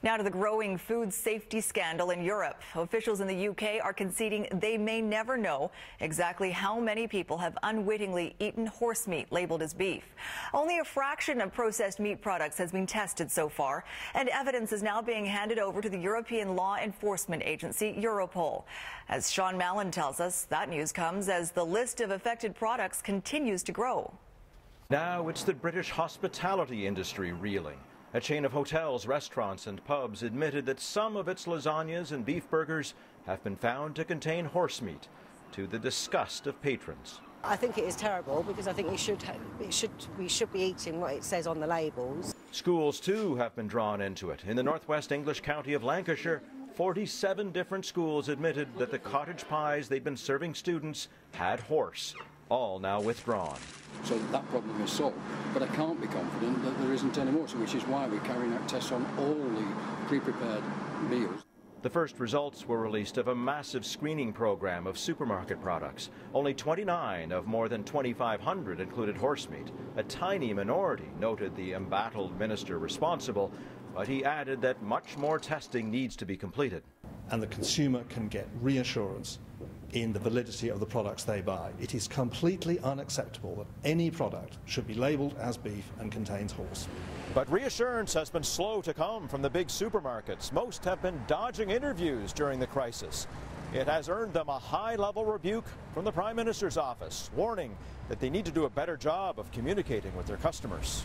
Now to the growing food safety scandal in Europe. Officials in the UK are conceding they may never know exactly how many people have unwittingly eaten horse meat labeled as beef. Only a fraction of processed meat products has been tested so far, and evidence is now being handed over to the European law enforcement agency Europol. As Sean Mallon tells us, that news comes as the list of affected products continues to grow. Now it's the British hospitality industry reeling. A chain of hotels, restaurants and pubs admitted that some of its lasagnas and beef burgers have been found to contain horse meat, to the disgust of patrons. I think it is terrible because I think we should be eating what it says on the labels. Schools too have been drawn into it. In the northwest English county of Lancashire, 47 different schools admitted that the cottage pies they'd been serving students had horse, all now withdrawn. So that problem is solved, but I can't be confident that there isn't any more, so which is why we're carrying out tests on all the pre-prepared meals. The first results were released of a massive screening program of supermarket products. Only 29 of more than 2,500 included horse meat. A tiny minority, noted the embattled minister responsible, but he added that much more testing needs to be completed. And the consumer can get reassurance in the validity of the products they buy. It is completely unacceptable that any product should be labelled as beef and contains horse. But reassurance has been slow to come from the big supermarkets. Most have been dodging interviews during the crisis. It has earned them a high-level rebuke from the Prime Minister's office, warning that they need to do a better job of communicating with their customers.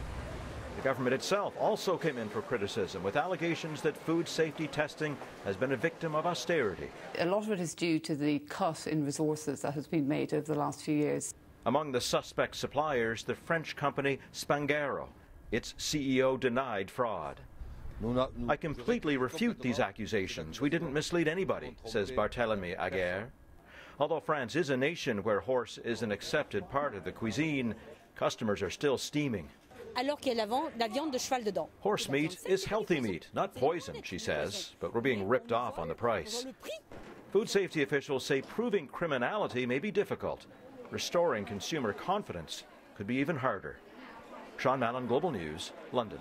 The government itself also came in for criticism, with allegations that food safety testing has been a victim of austerity. A lot of it is due to the cut in resources that has been made over the last few years. Among the suspect suppliers, the French company Spanghero. Its CEO denied fraud. I completely refute these accusations. We didn't mislead anybody, says Barthélemy Aguerre. Although France is a nation where horse is an accepted part of the cuisine, customers are still steaming. Horse meat is healthy meat, not poison, she says, but we're being ripped off on the price. Food safety officials say proving criminality may be difficult. Restoring consumer confidence could be even harder. Sean Mallon, Global News, London.